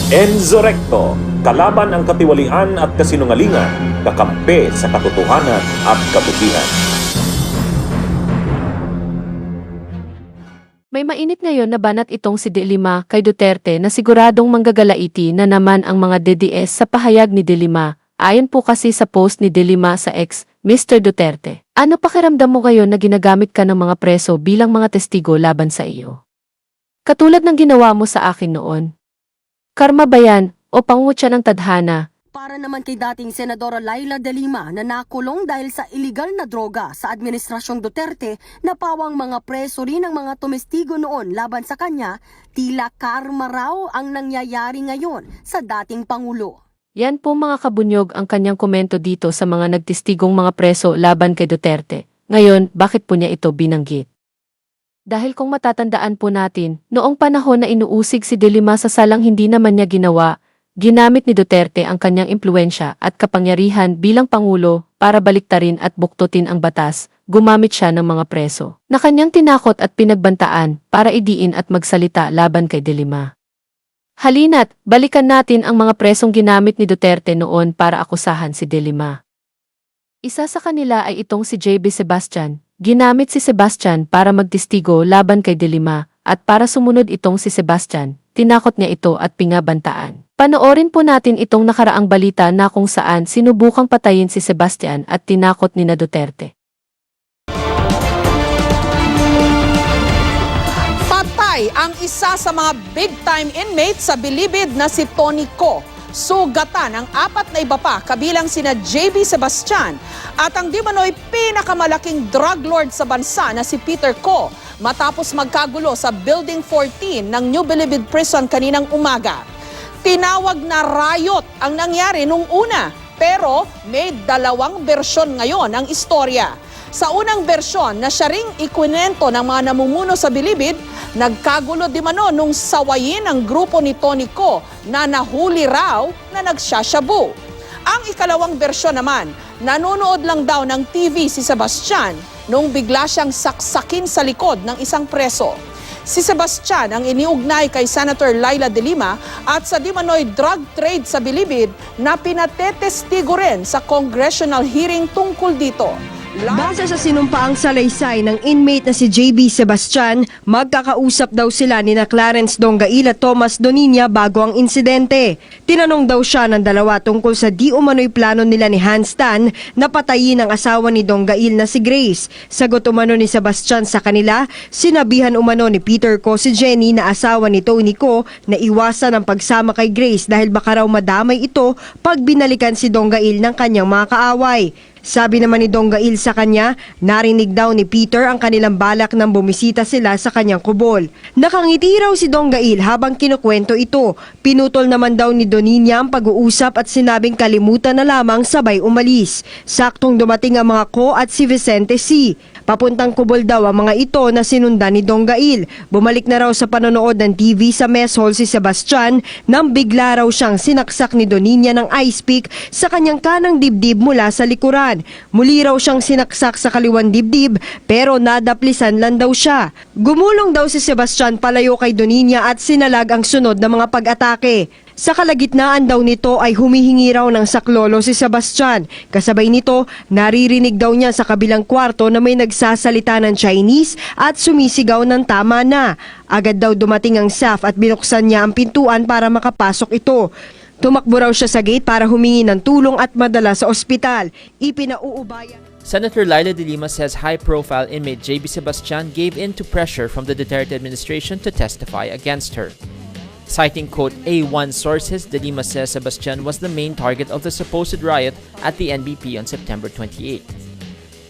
Enzo Recto, kalaban ang katiwalian at kasinungalingan, kakampi sa katotohanan at kabutihan. May mainit ngayon na banat itong si De Lima kay Duterte na siguradong manggagalaiti na naman ang mga DDS sa pahayag ni De Lima. Ayon po kasi sa post ni De Lima sa X, Mr. Duterte, ano pakiramdam mo ngayon na ginagamit ka ng mga preso bilang mga testigo laban sa iyo? Katulad ng ginawa mo sa akin noon. Karma ba yan o pangungutya ng tadhana? Para naman kay dating Senadora Laila De Lima na nakulong dahil sa iligal na droga sa Administrasyong Duterte na pawang mga preso rin ang mga tumestigo noon laban sa kanya, tila karma raw ang nangyayari ngayon sa dating Pangulo. Yan po mga kabunyog ang kanyang komento dito sa mga nagtistigong mga preso laban kay Duterte. Ngayon, bakit po niya ito binanggit? Dahil kung matatandaan po natin, noong panahon na inuusig si De Lima sa salang hindi naman niya ginawa, ginamit ni Duterte ang kanyang impluensya at kapangyarihan bilang Pangulo para baliktarin at buktutin ang batas, gumamit siya ng mga preso na kanyang tinakot at pinagbantaan para idiin at magsalita laban kay De Lima. Halina't, balikan natin ang mga presong ginamit ni Duterte noon para akusahan si De Lima. Isa sa kanila ay itong si JB Sebastian. Ginamit si Sebastian para magtistigo laban kay De Lima at para sumunod itong si Sebastian, tinakot niya ito at pingabantaan. Panoorin po natin itong nakaraang balita na kung saan sinubukang patayin si Sebastian at tinakot ni na Duterte. Patay ang isa sa mga big-time inmates sa Bilibid na si Tony Co. Sugatan ang 4 na iba pa kabilang sina JB Sebastian at ang di manoy pinakamalaking drug lord sa bansa na si Peter Co. matapos magkagulo sa Building 14 ng New Bilibid Prison kaninang umaga. Tinawag na riot ang nangyari nung una pero may 2 bersyon ngayon ang istorya. Sa unang bersyon na siya ring ikwinento ng mga namumuno sa Bilibid, nagkagulo di mano nung sawayin ang grupo ni Tony Co na nahuli raw na nagsasyabu. Ang ikalawang bersyon naman, nanonood lang daw ng TV si Sebastian nung bigla siyang saksakin sa likod ng isang preso. Si Sebastian ang iniugnay kay Senator Laila De Lima at sa di manoy drug trade sa Bilibid na pinatetestigo rin sa congressional hearing tungkol dito. Base sa sinumpaang salaysay ng inmate na si JB Sebastian, magkakausap daw sila ni na Clarence Dongail at Thomas Doninia bago ang insidente. Tinanong daw siya ng dalawa tungkol sa di umano'y plano nila ni Hans Tan na patayin ang asawa ni Dongail na si Grace. Sagot umano ni Sebastian sa kanila, sinabihan umano ni Peter Co si Jenny na asawa ni Tony Co na iwasan ang pagsama kay Grace dahil baka raw madamay ito pag binalikan si Dongail ng kanyang mga kaaway. Sabi naman ni Dongail sa kanya, narinig daw ni Peter ang kanilang balak nang bumisita sila sa kanyang kubol. Nakangiti raw si Dongail habang kinukwento ito. Pinutol naman daw ni Doninia ang pag-uusap at sinabing kalimutan na lamang sabay umalis. Saktong dumating ang mga Co at si Vicente C. Papuntang kubol daw ang mga ito na sinundan ni Dongail. Bumalik na raw sa panonood ng TV sa mess hall si Sebastian nang bigla raw siyang sinaksak ni Doninia ng ice pick sa kanyang kanang dibdib mula sa likuran. Muli raw siyang sinaksak sa kaliwang dibdib pero nadaplisan lang daw siya. Gumulong daw si Sebastian palayo kay Doninia at sinalag ang sunod na mga pag-atake. Sa kalagitnaan daw nito ay humihingi raw ng saklolo si Sebastian. Kasabay nito, naririnig daw niya sa kabilang kwarto na may nagsasalita ng Chinese at sumisigaw ng tama na. Agad daw dumating ang staff at binuksan niya ang pintuan para makapasok ito. Tumakbo raw siya sa gate para humingi ng tulong at madala sa ospital. Ipinauubaya. Senator Laila De Lima says high-profile inmate JB Sebastian gave in to pressure from the Duterte administration to testify against her. Citing, quote, A1 sources, De Lima says Sebastian was the main target of the supposed riot at the NBP on September 28.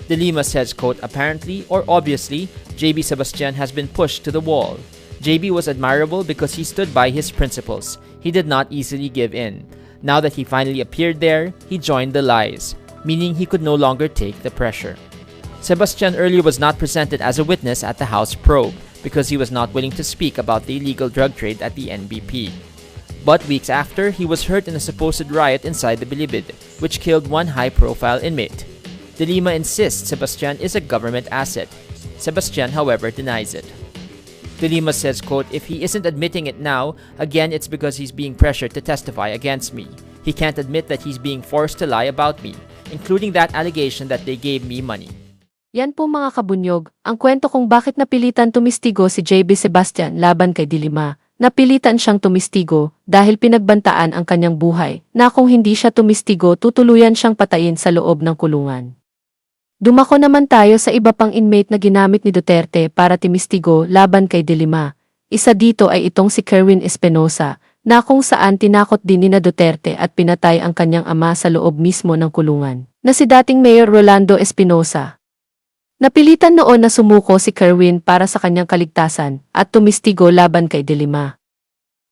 De Lima says, quote, apparently or obviously, JB Sebastian has been pushed to the wall. JB was admirable because he stood by his principles. He did not easily give in. Now that he finally appeared there, he joined the lies, meaning he could no longer take the pressure. Sebastian earlier was not presented as a witness at the House probe because he was not willing to speak about the illegal drug trade at the NBP. But weeks after, he was hurt in a supposed riot inside the Bilibid, which killed one high-profile inmate. De Lima insists Sebastian is a government asset. Sebastian, however, denies it. De Lima says, quote, if he isn't admitting it now, again, it's because he's being pressured to testify against me. He can't admit that he's being forced to lie about me, including that allegation that they gave me money. Yan po mga kabunyog, ang kwento kung bakit napilitan tumistigo si JB Sebastian laban kay De Lima. Napilitan siyang tumistigo dahil pinagbantaan ang kanyang buhay na kung hindi siya tumistigo tutuluyan siyang patayin sa loob ng kulungan. Dumako naman tayo sa iba pang inmate na ginamit ni Duterte para tumistigo laban kay De Lima. Isa dito ay itong si Kerwin Espinosa na kung saan tinakot din ni Duterte at pinatay ang kanyang ama sa loob mismo ng kulungan na si dating Mayor Rolando Espinosa. Napilitan noon na sumuko si Kerwin para sa kanyang kaligtasan at tumistigo laban kay De Lima.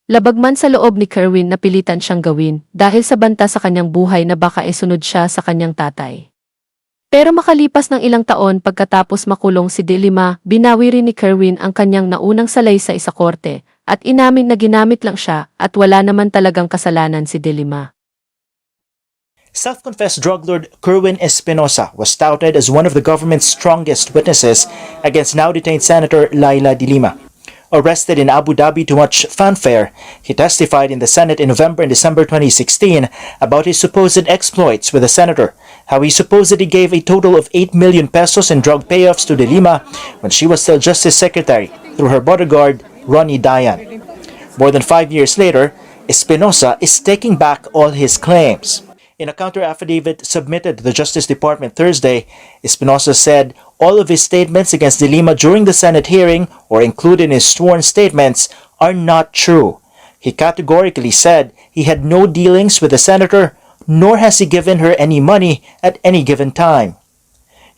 Labag man sa loob ni Kerwin napilitan siyang gawin dahil sa banta sa kanyang buhay na baka isunod siya sa kanyang tatay. Pero makalipas ng ilang taon pagkatapos makulong si De Lima, binawi rin ni Kerwin ang kanyang naunang salaysay sa korte at inamin na ginamit lang siya at wala naman talagang kasalanan si De Lima. Self-confessed drug lord Kerwin Espinosa was touted as one of the government's strongest witnesses against now-detained Senator Laila de Lima. Arrested in Abu Dhabi to much fanfare, he testified in the Senate in November and December 2016 about his supposed exploits with the senator, how he supposedly gave a total of 8 million pesos in drug payoffs to de Lima when she was still Justice Secretary through her bodyguard, Ronnie Dayan. More than 5 years later, Espinosa is taking back all his claims. In a counter-affidavit submitted to the Justice Department Thursday, Espinosa said all of his statements against de Lima during the Senate hearing or included in his sworn statements are not true. He categorically said he had no dealings with the senator, nor has he given her any money at any given time.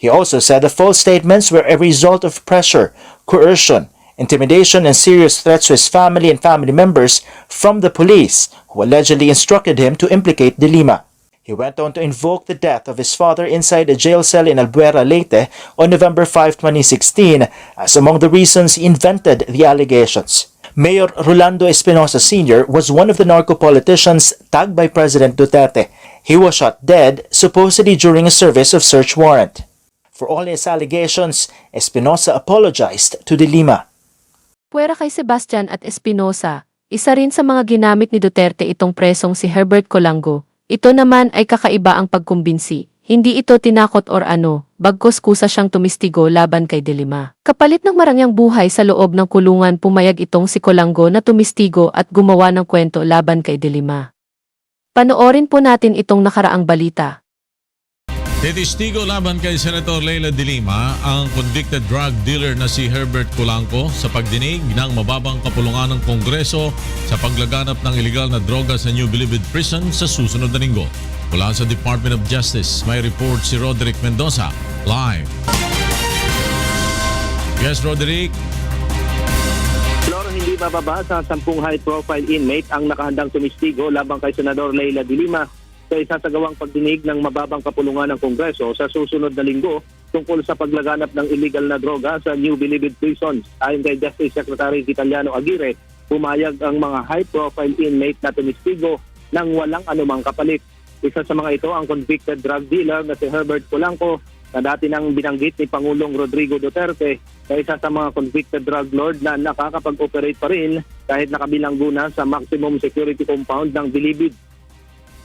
He also said the false statements were a result of pressure, coercion, intimidation, and serious threats to his family and family members from the police, who allegedly instructed him to implicate de Lima. He went on to invoke the death of his father inside a jail cell in Albuera, Leyte on November 5, 2016 as among the reasons he invented the allegations. Mayor Rolando Espinosa Sr. was one of the narco-politicians tagged by President Duterte. He was shot dead, supposedly during a service of search warrant. For all his allegations, Espinosa apologized to de Lima. Puwera kay Sebastian at Espinosa, isa rin sa mga ginamit ni Duterte itong presong si Herbert Colango. Ito naman ay kakaiba ang pagkumbinsi. Hindi ito tinakot or ano, bagkus kusa siyang tumistigo laban kay De Lima. Kapalit ng marangyang buhay sa loob ng kulungan pumayag itong si Colango na tumistigo at gumawa ng kwento laban kay De Lima. Panoorin po natin itong nakaraang balita. Testigo laban kay Senator Laila de Lima ang convicted drug dealer na si Herbert Colanco sa pagdinig ng mababang kapulungan ng Kongreso sa paglaganap ng ilegal na droga sa New Bilibid Prison sa susunod na linggo. Mula sa Department of Justice, may report si Roderick Mendoza, live. Yes, Roderick. Loro, hindi bababa sa 10 high-profile inmate ang nakahandang tumistigo labang kay Senador Laila de Lima sa isasagawang pagdinig ng mababang kapulungan ng Kongreso sa susunod na linggo tungkol sa paglaganap ng illegal na droga sa New Bilibid Prison. Ayon kay Justice Secretary Vitaliano Aguirre, pumayag ang mga high-profile inmate na tumistigo ng walang anumang kapalit. Isa sa mga ito ang convicted drug dealer na si Herbert Colanco na dati nang binanggit ni Pangulong Rodrigo Duterte na isa sa mga convicted drug lord na nakakapag-operate pa rin kahit nakabilanggo na sa maximum security compound ng Bilibid.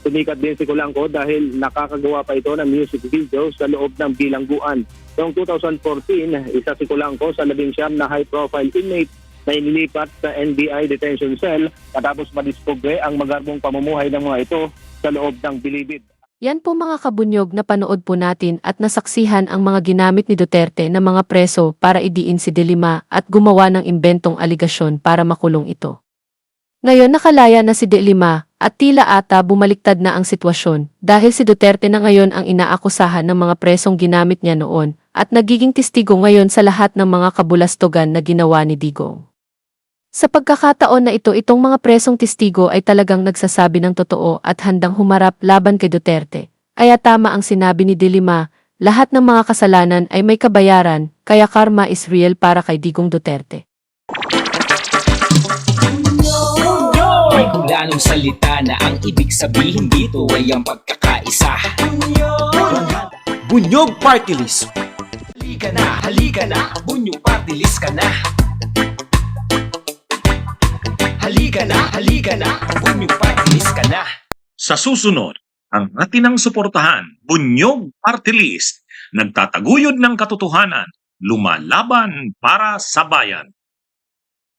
Tumikat din si Colanco dahil nakakagawa pa ito ng music video sa loob ng bilangguan. Noong 2014, isa si Colanco sa 19 na high-profile inmate na inilipat sa NBI detention cell matapos madiskubri ang magarbong pamumuhay ng mga ito sa loob ng Bilibid. Yan po mga kabunyog na panood po natin at nasaksihan ang mga ginamit ni Duterte na mga preso para idiin si De Lima at gumawa ng imbentong aligasyon para makulong ito. Ngayon nakalaya na si De Lima at tila ata bumaliktad na ang sitwasyon dahil si Duterte na ngayon ang inaakusahan ng mga presong ginamit niya noon at nagiging testigo ngayon sa lahat ng mga kabulastugan na ginawa ni Digong. Sa pagkakataon na ito, itong mga presong testigo ay talagang nagsasabi ng totoo at handang humarap laban kay Duterte. Kaya tama ang sinabi ni De Lima, lahat ng mga kasalanan ay may kabayaran, kaya karma is real para kay Digong Duterte. May kulanong salita na ang ibig sabihin dito ay ang pagkakaisa. Bunyog Party List. Halika na, Bunyog Party List ka na. mag-choice ka na. Sa susunod, ang atinang suportahan, Bunyog Party List, nagtataguyod ng katotohanan, lumalaban para sa bayan.